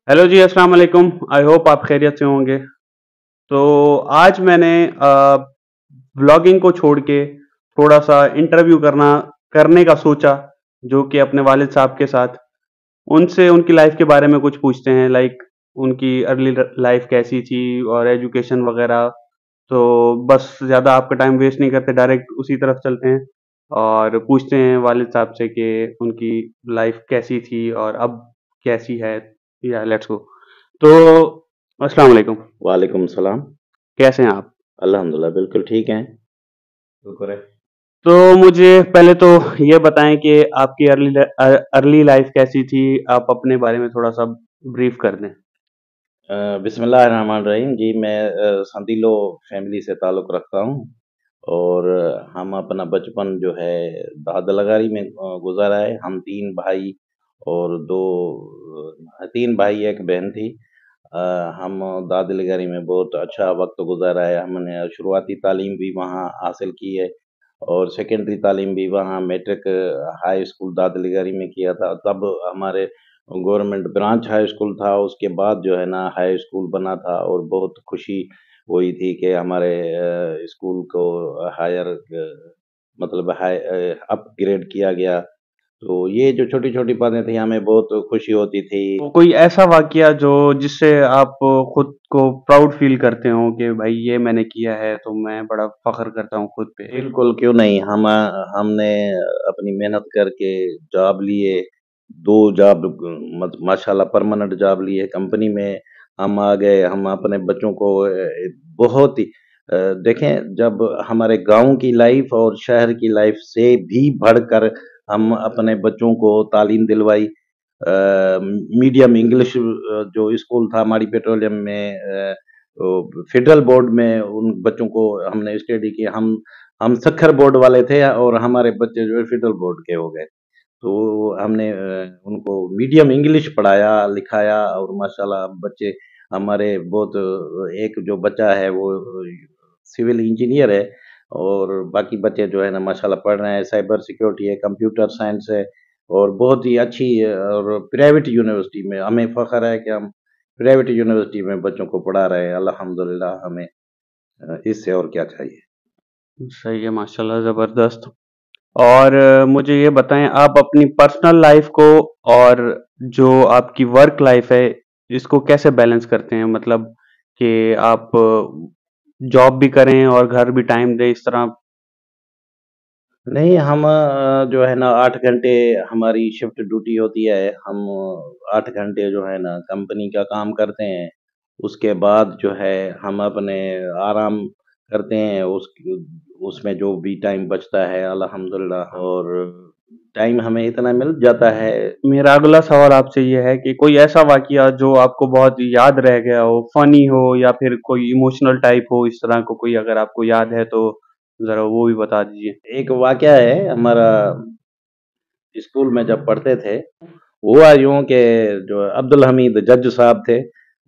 Hello जी, अस्सलाम वालेकुम। I hope आप खैरियत से होंगे। तो आज मैंने व्लॉगिंग को छोड़ के थोड़ा-सा इंटरव्यू करने का सोचा, जो कि अपने वालिद साहब के साथ। उनसे उनकी लाइफ़ के बारे में कुछ पूछते हैं, लाइक उनकी अर्ली ल लाइफ़ कैसी थी और एजुकेशन वगैरह। तो बस ज़्यादा आपका टाइम वेस्ट नहीं करते, डायरेक्ट उसी तरफ चलते हैं और पूछते हैं वालिद साहब से कि उनकी लाइफ़ कैसी थी और अब कैसी है? या लेट्स गो। तो अस्सलाम वालेकुम। वालेकुम सलाम। कैसे हैं आप? अल्हम्दुलिल्लाह बिल्कुल ठीक हैं। शुक्र है। तो मुझे पहले तो ये बताएँ कि आपकी अर्ली लाइफ़ कैसी थी? आप अपने बारे में थोड़ा-सा ब्रीफ कर दें। बिस्मिल्लाहिर्रहमानिर्रहीम जी मैं संदीलो फैमिली से ताल्लुक़ रखता हूँ और हम अपना बचपन जो है दादलगारी में गुज़ारा है। हम 3 भाई और 3 भाई 1 बहन थी। अ, हम दादलगारी में बहुत अच्छा वक़्त गुज़ारा है। हमने शुरुआती तालीम भी वहाँ हासिल की है और सेकेंडरी तालीम भी वहाँ मैट्रिक हाई स्कूल दादलगारी में किया था। तब हमारे गवर्नमेंट ब्रांच हाई स्कूल था, उसके बाद जो है ना हाई स्कूल बना था और बहुत खुशी हुई थी कि हमारे स्कूल को हायर मतलब अपग्रेड किया गया। तो ये जो छोटी-छोटी बातें थी हमें बहुत खुशी होती थी। तो कोई ऐसा वाक़या जो जिससे आप खुद को प्राउड फ़ील करते हो कि भाई ये मैंने किया है तो मैं बड़ा फ़ख्र करता हूँ खुद पे? एक बिल्कुल, क्यों नहीं? हमने अपनी मेहनत करके जॉब लिए, 2 जॉब माशाल्लाह परमानेंट जॉब लिए कंपनी में हम आ गए। हम अपने बच्चों को बहुत ही देखें जब हमारे गाँव की लाइफ़ और शहर की लाइफ़ से भी बढ़कर हम अपने बच्चों को तालीम दिलवाई। मीडियम इंग्लिश जो स्कूल था माड़ी पेट्रोलियम में फेडरल बोर्ड में उन बच्चों को हमने स्टडी की। हम सत्तर बोर्ड वाले थे और हमारे बच्चे जो है फेडरल बोर्ड के हो गए। तो हमने उनको मीडियम इंग्लिश पढ़ाया, लिखाया और माशाल्लाह बच्चे हमारे बहुत एक जो बच्चा है वो सिविल इंजीनियर है और बाकी बच्चे जो है ना माशाल्लाह पढ़ रहे हैं, साइबर सिक्योरिटी है, कंप्यूटर साइंस है और बहुत ही अच्छी और प्राइवेट यूनिवर्सिटी में हमें फ़ख्र है कि हम प्राइवेट यूनिवर्सिटी में बच्चों को पढ़ा रहे हैं। अल्हम्दुलिल्लाह हमें इससे और क्या चाहिए? सही है माशाल्लाह ज़बरदस्त। और मुझे ये बताएँ आप अपनी पर्सनल लाइफ़ को और जो आपकी वर्क लाइफ़ है, इसको कैसे बैलेंस करते हैं? मतलब कि आप जॉब भी करें और घर भी टाइम दें इस तरह। नहीं, हम जो है ना 8 घंटे हमारी शिफ्ट ड्यूटी होती है। हम 8 घंटे जो है ना कंपनी का काम करते हैं। उसके बाद जो है हम अपने आराम करते हैं। उसमें जो भी टाइम बचता है अल्हम्दुलिल्लाह और टाइम हमें इतना मिल जाता है। मेरा अगला सवाल आपसे ये है कि कोई ऐसा वाक़या जो आपको बहुत याद रह गया हो, फ़नी हो या फिर कोई इमोशनल टाइप हो, इस तरह का कोई अगर आपको याद है तो ज़रा वो भी बता दीजिए? एक वाक़या है हमारा स्कूल में जब पढ़ते थे, हुआ यूँ कि जो अब्दुल हमीद जज साहब थे,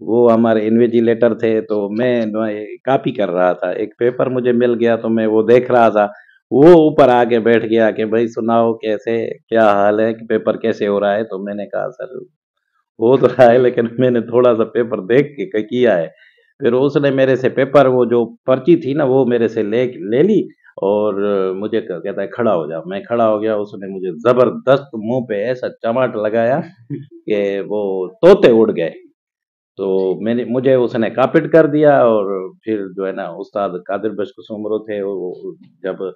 वो हमारे इन्विजिलेटर थे, तो मैं न ये कॉपी कर रहा था। एक पेपर मुझे मिल गया तो मैं वो देख रहा था। वो ऊपर आके बैठ गया कि भई सुनाओ कैसे क्या हाल है? कि पेपर कैसे हो रहा है? तो मैंने कहा सर हो तो रहा है लेकिन मैंने थोड़ा-सा पेपर देख के किया है। फिर उसने मेरे से पेपर वो जो पर्ची थी ना वो मेरे से ले ली और मुझे कहता है खड़ा हो जा। मैं खड़ा हो गया, उसने मुझे ज़बरदस्त मुँह पे ऐसा चमाट लगाया कि वो तोते उड़ गए। तो मुझे उसने कापिट कर दिया और फिर जो है ना उस्ताद कादिर बख्श उमरो थे वो जब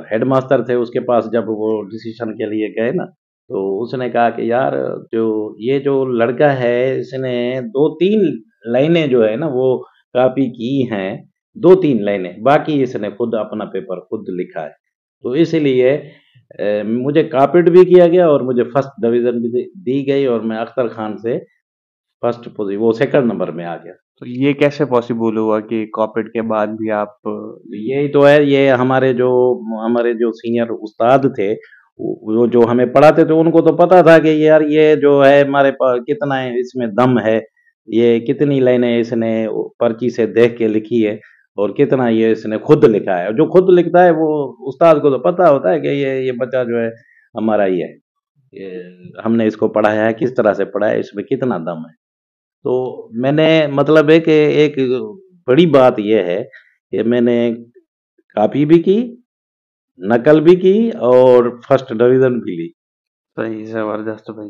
हेडमास्टर थे उसके पास जब वो डिसीज़न के लिए गए ना, तो उसने कहा कि यार जो ये जो लड़का है इसने 2-3 लाइनें जो है ना वो कॉपी की हैं, 2-3 लाइनें, बाकी इसने खुद अपना पेपर खुद लिखा है। तो इसीलिए मुझे कापिट भी किया गया और मुझे फर्स्ट डिवीज़न भी दी गई और मैं अख्तर खान से फर्स्ट वो सेकंड नंबर में आ गया। तो ये कैसे पॉसिबल हुआ कि कॉर्पोरेट के बाद भी आप यही तो है, ये हमारे जो सीनियर उस्ताद थे, वो जो हमें पढ़ाते थे उनको तो पता था कि यार ये जो है हमारे पास कितना है इसमें दम है, ये कितनी लाइनें इसने पर्ची से देख के लिखी है और कितना ये इसने खुद लिखा है। जो खुद लिखता है वो उस्ताद को तो पता होता है कि ये बच्चा जो है हमारा ही है। हमने इसको पढ़ाया है, किस तरह से पढ़ाया है, इसमें कितना दम है। तो मैंने मतलब है कि एक बड़ी बात ये है कि मैंने कॉपी भी की, नकल भी की और फर्स्ट डिवीज़न भी ली। सही, ज़बरदस्त भाई।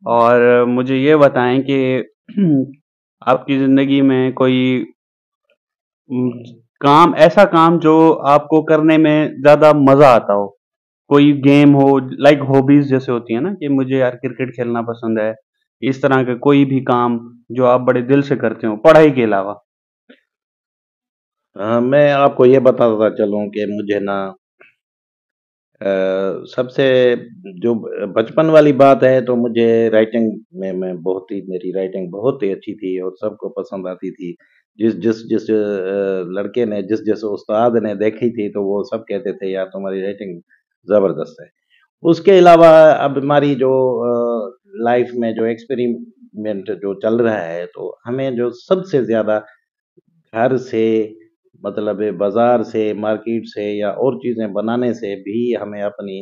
और मुझे ये बताएँ कि आपकी ज़िंदगी में कोई उम, काम ऐसा काम जो आपको करने में ज़्यादा मज़ा आता हो? कोई गेम हो, लाइक हॉबीज़ जैसे होती है ना कि मुझे यार क्रिकेट खेलना पसंद है, इस तरह का कोई भी काम जो आप बड़े दिल से करते हो, पढ़ाई के अलावा? मैं आपको ये बताता चलूँ कि मुझे ना सबसे जो बचपन वाली बात है तो मुझे राइटिंग में मैं बहुत ही मेरी राइटिंग बहुत ही अच्छी थी और सबको पसंद आती थी। जिस लड़के ने जिस उस्ताद ने देखी थी तो वो सब कहते थे यार तुम्हारी राइटिंग ज़बरदस्त है। उसके अलावा अब हमारी जो लाइफ में जो एक्सपेरिमेंट जो चल रहा है तो हमें जो सबसे ज़्यादा घर से मतलब बाज़ार से, मार्केट से या और चीज़ें बनाने से भी हमें अपनी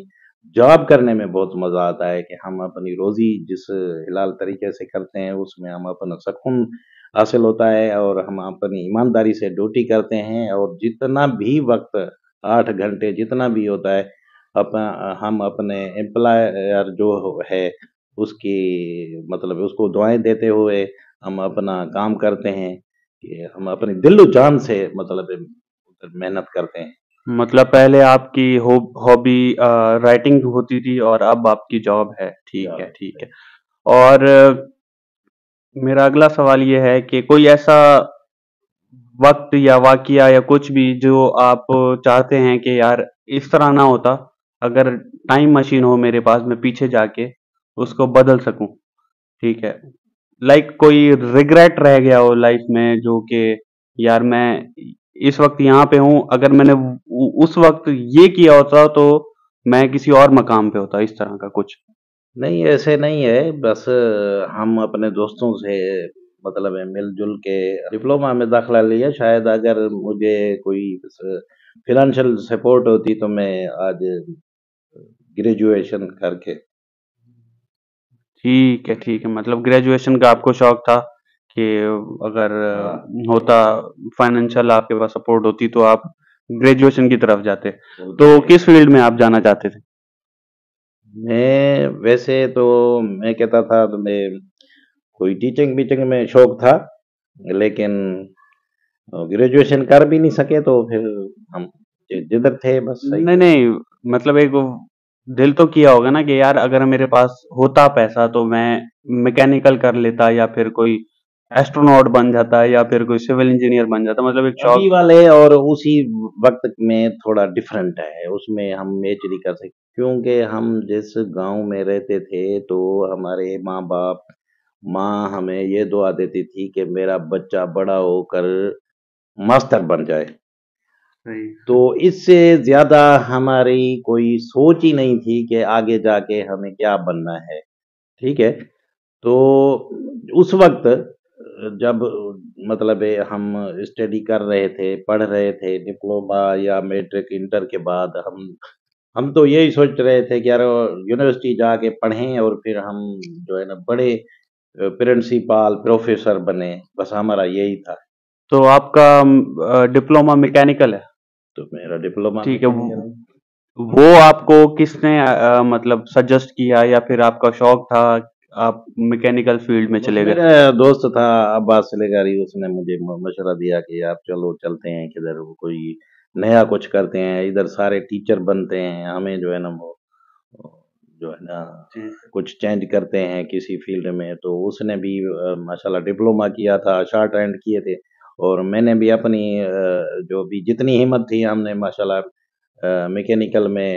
जॉब करने में बहुत मज़ा आता है कि हम अपनी रोज़ी जिस हलाल तरीके से करते हैं, उसमें हम अपना सुकून हासिल होता है और हम अपनी ईमानदारी से ड्यूटी करते हैं और जितना भी वक़्त 8 घंटे जितना भी होता है, हम अपने एम्प्लॉयर जो है, उसकी मतलब उसको दुआएँ देते हुए हम अपना काम करते हैं। कि हम अपनी दिल-ओ-जान से मतलब मेहनत करते हैं। मतलब पहले आपकी हॉबी राइटिंग होती थी और अब आपकी जॉब है। ठीक है, जॉब ठीक है। और मेरा अगला सवाल ये है कि कोई ऐसा वक़्त या वाक़या या कुछ भी जो आप चाहते हैं कि यार इस तरह ना होता, अगर टाइम मशीन हो मेरे पास, मैं पीछे जाके उसको बदल सकूँ, ठीक है। लाइक कोई रिग्रेट रह गया हो लाइफ में जो कि यार मैं इस वक्त यहाँ पे हूँ, अगर मैंने उस वक्त ये किया होता तो मैं किसी और मकाम पे होता, इस तरह का कुछ। नहीं, ऐसे नहीं है, बस हम अपने दोस्तों से मतलब है मिल-जुल के डिप्लोमा में दाखिला लिया, शायद अगर मुझे कोई फाइनेंशियल सपोर्ट होती तो मैं आज ग्रेजुएशन करके ठीक है, मतलब ग्रेजुएशन का आपको शौक था कि अगर हाँ, होता, फाइनेंशियल आपके पास सपोर्ट होती तो आप ग्रेजुएशन की तरफ जाते। तो जी। किस फील्ड में आप जाना चाहते थे? मैं वैसे तो मैं कहता था तो मैं कोई टीचिंग-वीचिंग में शौक था, लेकिन ग्रेजुएशन कर भी नहीं सके तो फिर हम जिधर थे बस सही नहीं, है। नहीं, मतलब एक वो दिल तो किया होगा ना कि यार अगर मेरे पास होता पैसा तो मैं मैकेनिकल कर लेता या फिर कोई एस्ट्रोनॉट बन जाता या फिर कोई सिविल इंजीनियर बन जाता, मतलब एक अभी शौक। वाले और उसी वक़्त में थोड़ा डिफरेंट है, उसमें हम मैच नहीं कर सकते क्योंकि हम जिस गाँव में रहते थे तो हमारे माँ-बाप, माँ हमें ये दुआ देती थी कि मेरा बच्चा बड़ा होकर मास्टर बन जाए। सही। तो इससे ज़्यादा हमारी कोई सोच ही नहीं थी कि आगे जाके हमें क्या बनना है, ठीक है? तो उस वक़्त जब मतलब हम स्टडी कर रहे थे, पढ़ रहे थे डिप्लोमा या मैट्रिक, इंटर के बाद हम तो यही सोच रहे थे कि यार यूनिवर्सिटी जाके पढ़ें और फिर हम जो है ना बड़े प्रिंसिपल, प्रोफ़ेसर बने, बस हमारा यही था। तो आपका डिप्लोमा मैकेनिकल है? तो मेरा डिप्लोमा ठीक है। मैकेनिकल है। वो आपको किसने मतलब सजेस्ट किया या फिर आपका शौक था, आप मैकेनिकल फील्ड में बस चले गए? मेरा दोस्त था अब्बास सिलेगारी, उसने मुझे मशवरा दिया कि आप चलो चलते हैं किधर कोई नया कुछ करते हैं, इधर सारे टीचर बनते हैं, हमें जो है ना वो जो है ना जी। कुछ चेंज करते हैं किसी फील्ड में। तो उसने भी माशाल्लाह डिप्लोमा किया था, शॉर्ट हैंड किए थे और मैंने भी अपनी जो भी जितनी हिम्मत थी हमने माशाल्लाह मैकेनिकल में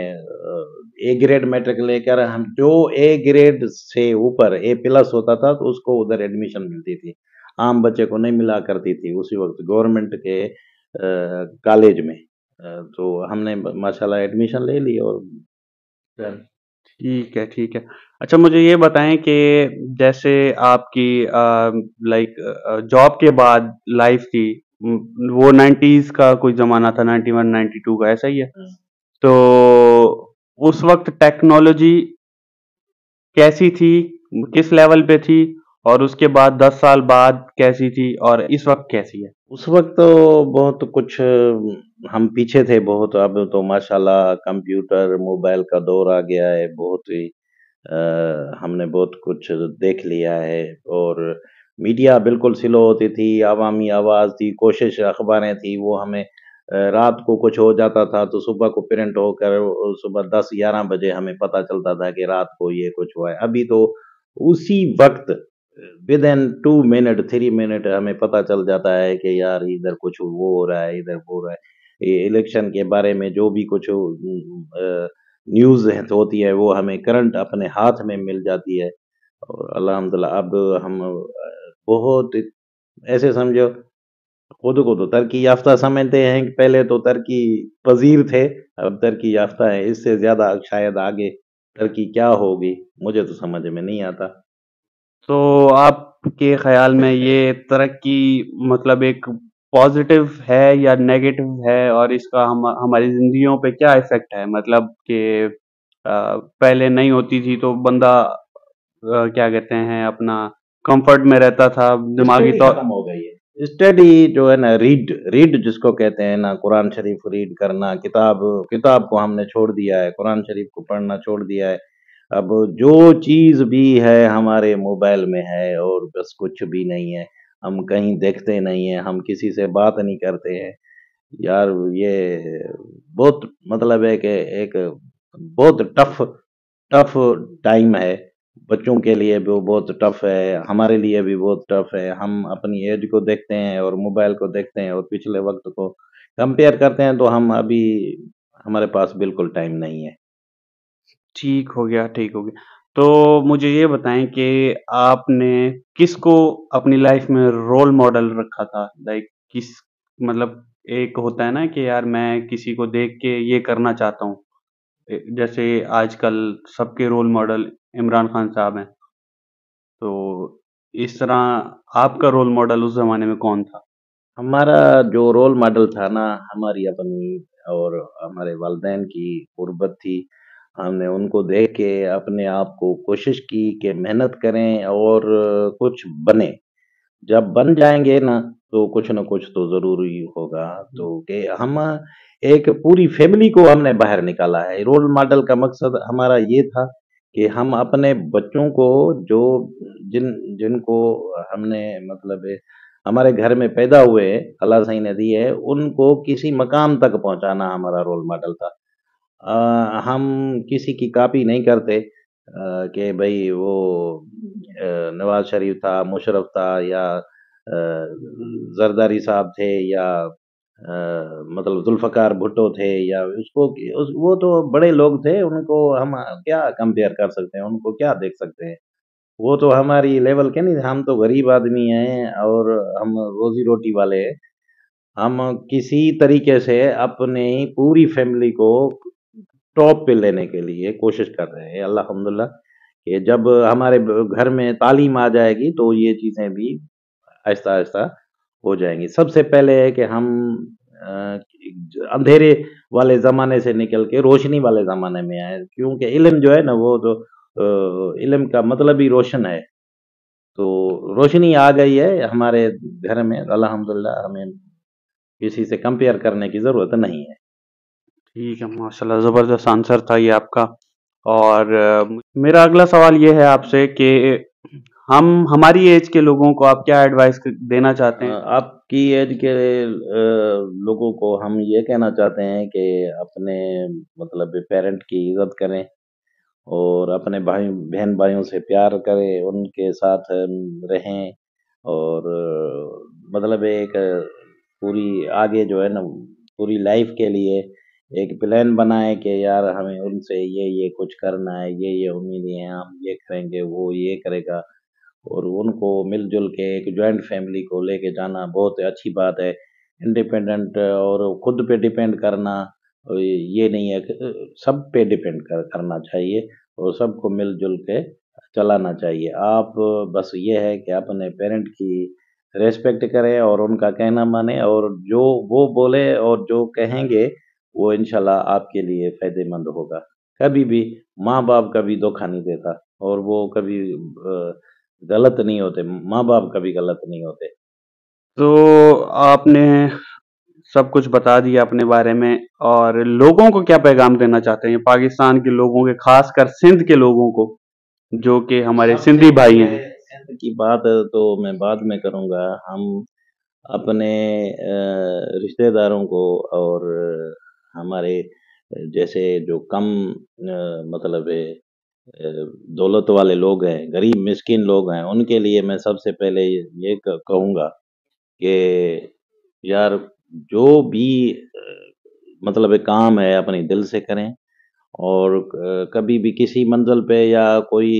ए ग्रेड मैट्रिक लेकर हम जो ए ग्रेड से ऊपर ए प्लस होता था तो उसको उधर एडमिशन मिलती थी। आम बच्चे को नहीं मिला करती थी उसी वक़्त गवर्नमेंट के कॉलेज में। तो हमने माशाल्लाह एडमिशन ले ली और फिर ठीक है, ठीक है। अच्छा मुझे ये बताएँ कि जैसे आपकी लाइक जॉब के बाद लाइफ़ थी, उम, वो 90s का कोई ज़माना था, 91, 92 का, ऐसा ही है? हुँ। तो उस वक़्त टेक्नोलॉजी कैसी थी, किस लेवल पे थी, और उसके बाद 10 साल बाद कैसी थी और इस वक्त कैसी है? उस वक्त तो बहुत कुछ हम पीछे थे बहुत। अब तो माशाल्लाह कंप्यूटर मोबाइल का दौर आ गया है। बहुत ही हमने बहुत कुछ देख लिया है। और मीडिया बिल्कुल स्लो होती थी, अवामी आवाज़ थी, कोशिश अखबारें थी, वो हमें रात को कुछ हो जाता था तो सुबह को प्रिंट होकर सुबह 10-11 बजे हमें पता चलता था कि रात को ये कुछ हुआ है। अभी तो उसी वक्त विद इन 2 मिनट 3 मिनट हमें पता चल जाता है कि यार इधर कुछ वो हो रहा है, इधर वो हो रहा है। ये इलेक्शन के बारे में जो भी कुछ न्यूज़ है तो होती है वो हमें करंट अपने हाथ में मिल जाती है। और अल्हम्दुलिल्लाह अब हम बहुत ऐसे समझो खुद को तो तरक्की याफ्ता समझते हैं कि पहले तो तरक्की पजीर थे, अब तरक्की याफ्ता है। इससे ज़्यादा शायद आगे तरक्की क्या होगी, मुझे तो समझ में नहीं आता। तो आपके ख्याल में ये तरक्की मतलब एक पॉजिटिव है या नेगेटिव है, और इसका हम हमारी जिंदगियों पे क्या इफेक्ट है? मतलब कि पहले नहीं होती थी तो बंदा क्या कहते हैं, अपना कंफर्ट में रहता था, दिमागी स्टडी तौर। खत्म हो गई है। स्टडी जो है ना, रीड रीड जिसको कहते हैं ना, कुरान शरीफ रीड करना, किताब किताब को हमने छोड़ दिया है, कुरान शरीफ को पढ़ना छोड़ दिया है। अब जो चीज़ भी है हमारे मोबाइल में है और बस कुछ भी नहीं है। हम कहीं देखते नहीं हैं, हम किसी से बात नहीं करते हैं। यार ये बहुत मतलब है कि एक बहुत टफ टफ टाइम है। बच्चों के लिए भी वो बहुत टफ है, हमारे लिए भी बहुत टफ है। हम अपनी एज को देखते हैं और मोबाइल को देखते हैं और पिछले वक्त को कंपेयर करते हैं तो हम अभी हमारे पास बिल्कुल टाइम नहीं है। ठीक हो गया, ठीक हो गया। तो मुझे ये बताएं कि आपने किसको अपनी लाइफ में रोल मॉडल रखा था? लाइक किस, मतलब एक होता है ना कि यार मैं किसी को देख के ये करना चाहता हूँ। जैसे आजकल सबके रोल मॉडल इमरान खान साहब हैं। तो इस तरह आपका रोल मॉडल उस जमाने में कौन था? हमारा जो रोल मॉडल था ना, हमारी अपनी और हमारे वालिदैन की गुर्बत थी। हमने उनको देख के अपने आप को कोशिश की कि मेहनत करें और कुछ बने। जब बन जाएँगे ना, तो कुछ न कुछ तो ज़रूर ही होगा। तो कि हम एक पूरी फ़ैमिली को हमने बाहर निकाला है। रोल मॉडल का मकसद हमारा ये था कि हम अपने बच्चों को जो जिनको हमने मतलब हमारे घर में पैदा हुए, अल्लाह सही ने दी है, उनको किसी मकाम तक पहुँचाना हमारा रोल मॉडल था। हम किसी की कॉपी नहीं करते कि भई वो नवाज़ शरीफ था, मुशर्रफ था या ज़रदारी साहब थे या मतलब ज़ुल्फ़िकार भुट्टो थे या उसको उस वो तो बड़े लोग थे, उनको हम क्या कंपेयर कर सकते हैं, उनको क्या देख सकते हैं। वो तो हमारी लेवल के नहीं, हम तो गरीब आदमी हैं और हम रोज़ी-रोटी वाले हैं। हम किसी तरीके से अपनी पूरी फ़ैमिली को टॉप पे लेने के लिए कोशिश कर रहे हैं। अल्हम्दुलिल्लाह कि जब हमारे घर में तालीम आ जाएगी तो ये चीज़ें भी आहिस्ता-आहिस्ता हो जाएँगी। सबसे पहले है कि हम अंधेरे वाले ज़माने से निकल के रोशनी वाले ज़माने में आए, क्योंकि इल्म जो है ना वो तो इल्म का मतलब ही रोशन है। तो रोशनी आ गई है हमारे घर में, अल्हम्दुलिल्लाह हमें किसी से कंपेयर करने की ज़रूरत नहीं है। ठीक है, माशाल्लाह ज़बरदस्त आंसर था ये आपका। और मेरा अगला सवाल ये है आपसे कि हम हमारी एज के लोगों को आप क्या एडवाइस देना चाहते हैं? आपकी एज के लोगों को हम ये कहना चाहते हैं कि अपने मतलब पेरेंट की इज़्ज़त करें और अपने भाई बहन भाइयों से प्यार करें, उनके साथ रहें और मतलब एक पूरी आगे जो है ना पूरी लाइफ के लिए एक प्लान बनाएँ कि यार हमें उनसे ये कुछ करना है, ये उम्मीदें हैं, हम ये करेंगे, वो ये करेगा। और उनको मिल-जुल के एक जॉइंट फैमिली को लेके जाना बहुत अच्छी बात है। इंडिपेंडेंट और खुद पे डिपेंड करना ये नहीं है कि सब पे डिपेंड करना चाहिए और सबको मिल-जुल के चलाना चाहिए। आप बस ये है कि अपने पेरेंट की रिस्पेक्ट करें और उनका कहना मानें और जो वो बोले और जो कहेंगे, वो इंशाल्लाह आपके लिए फ़ायदेमंद होगा। कभी भी माँ बाप का भी धोखा नहीं देता, और वो कभी गलत नहीं होते, माँ बाप कभी गलत नहीं होते। तो आपने सब कुछ बता दिया अपने बारे में, और लोगों को क्या पैगाम देना चाहते हैं, पाकिस्तान के लोगों के, खासकर सिंध के लोगों को, जो कि हमारे सबसे सिंधी भाई पहले हैं? सिंध की बात तो मैं बाद में करूँगा। हम अपने रिश्तेदारों को और हमारे जैसे जो कम मतलब दौलत वाले लोग हैं, गरीब मिस्किन लोग हैं, उनके लिए मैं सबसे पहले ये कहूँगा कि यार जो भी मतलब एक काम है अपने दिल से करें, और कभी भी किसी मंजिल पे या कोई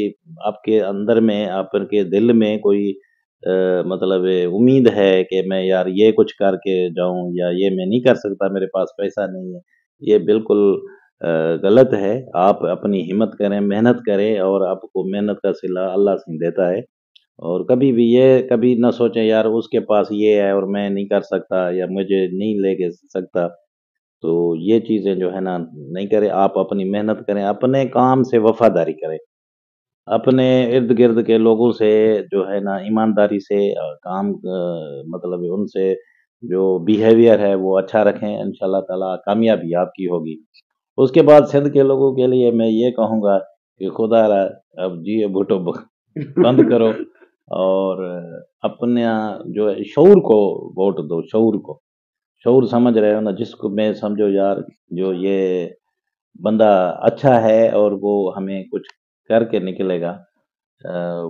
आपके अंदर में आपके दिल में कोई मतलब उम्मीद है कि मैं यार ये कुछ करके जाऊं, या ये मैं नहीं कर सकता, मेरे पास पैसा नहीं है, ये बिल्कुल गलत है। आप अपनी हिम्मत करें, मेहनत करें, और आपको मेहनत का सिला अल्लाह सिंह देता है। और कभी भी ये कभी ना सोचें यार उसके पास ये है और मैं नहीं कर सकता, या मुझे नहीं लेके सकता। तो ये चीज़ें जो है ना नहीं करें, आप अपनी मेहनत करें, अपने काम से वफ़ादारी करें। अपने इर्द-गिर्द के लोगों से जो है ना ईमानदारी से काम मतलब उनसे जो बिहेवियर है वो अच्छा रखें, इंशाअल्लाह ताला कामयाबी आपकी होगी। उसके बाद सिंध के लोगों के लिए मैं ये कहूँगा कि खुदारा अब जिए भुट्टो ब बंद करो, और अपना जो है शऊर को वोट दो, शऊर को। शऊर समझ रहे हो ना, जिसको मैं समझो यार जो ये बंदा अच्छा है और वो हमें कुछ करके निकलेगा,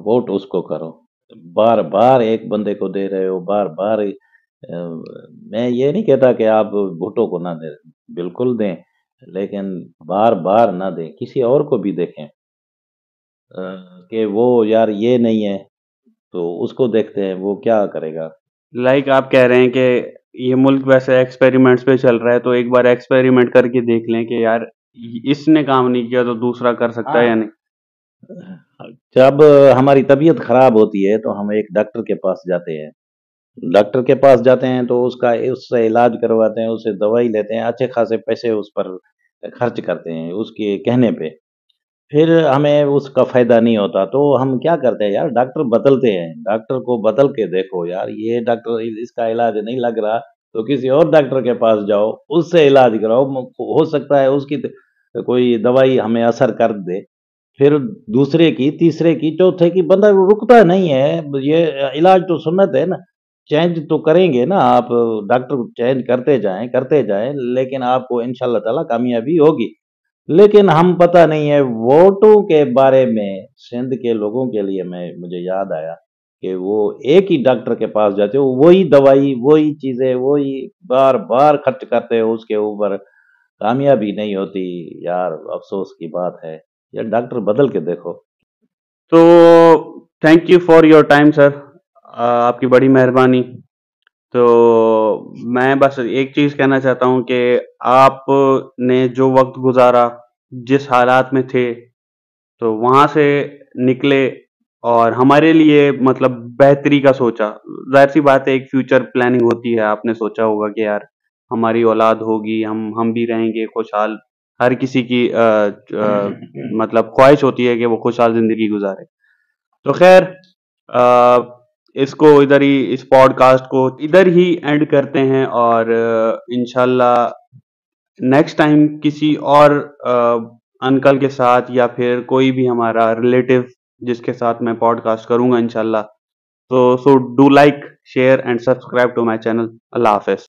वोट उसको करो। बार बार एक बंदे को दे रहे हो, बार बार मैं ये नहीं कहता कि आप भुट्टो को ना दें, बिल्कुल दें, लेकिन बार बार ना दें, किसी और को भी देखें कि वो यार ये नहीं है, तो उसको देखते हैं वो क्या करेगा। लाइक आप कह रहे हैं कि ये मुल्क वैसे एक्सपेरिमेंट्स पे चल रहा है, तो एक बार एक्सपेरिमेंट करके देख लें कि यार इसने काम नहीं किया तो दूसरा कर सकता है या हाँ, नहीं। जब हमारी तबीयत खराब होती है तो हम एक डॉक्टर के पास जाते हैं। डॉक्टर के पास जाते हैं तो उसका उससे इलाज करवाते हैं, उससे दवाई लेते हैं, अच्छे खासे पैसे उस पर खर्च करते हैं उसके कहने पे। फिर हमें उसका फ़ायदा नहीं होता, तो हम क्या करते हैं यार, डॉक्टर बदलते हैं। डॉक्टर को बदल के देखो यार, ये डॉक्टर इसका इलाज नहीं लग रहा, तो किसी और डॉक्टर के पास जाओ, उससे इलाज कराओ। हो सकता है उसकी कोई दवाई हमें असर कर दे। फिर दूसरे की, तीसरे की, चौथे की, बंदा रुकता नहीं है। ये इलाज तो सुन्नत है ना, चेंज तो करेंगे ना आप, डॉक्टर चेंज करते जाएँ, लेकिन आपको इंशाअल्लाह ताला कामयाबी होगी। लेकिन हम पता नहीं है वोटों के बारे में सिंध के लोगों के लिए मुझे याद आया कि वो एक ही डॉक्टर के पास जाते हो, वही दवाई, वही चीज़ें, वही बार-बार खर्च करते हो उसके ऊपर, कामयाबी नहीं होती। यार अफ़सोस की बात है। यार डॉक्टर बदल के देखो। तो thank you for your time sir, आपकी बड़ी मेहरबानी। तो मैं बस एक चीज़ कहना चाहता हूँ कि आपने जो वक्त गुजारा, जिस हालात में थे, तो वहाँ से निकले और हमारे लिए मतलब बेहतरी का सोचा। जाहिर सी बात है, एक फ्यूचर प्लानिंग होती है, आपने सोचा होगा कि यार हमारी औलाद होगी, हम भी रहेंगे खुशहाल। हर किसी की मतलब ख्वाहिश होती है कि वो खुशहाल जिंदगी गुजारे। तो खैर, इसको इधर ही, इस पॉडकास्ट को इधर ही एंड करते हैं, और इंशाल्लाह नेक्स्ट टाइम किसी और अंकल के साथ, या फिर कोई भी हमारा रिलेटिव जिसके साथ मैं पॉडकास्ट करूंगा इंशाल्लाह। So do like, share and subscribe to my channel. अल्लाह हाफिज।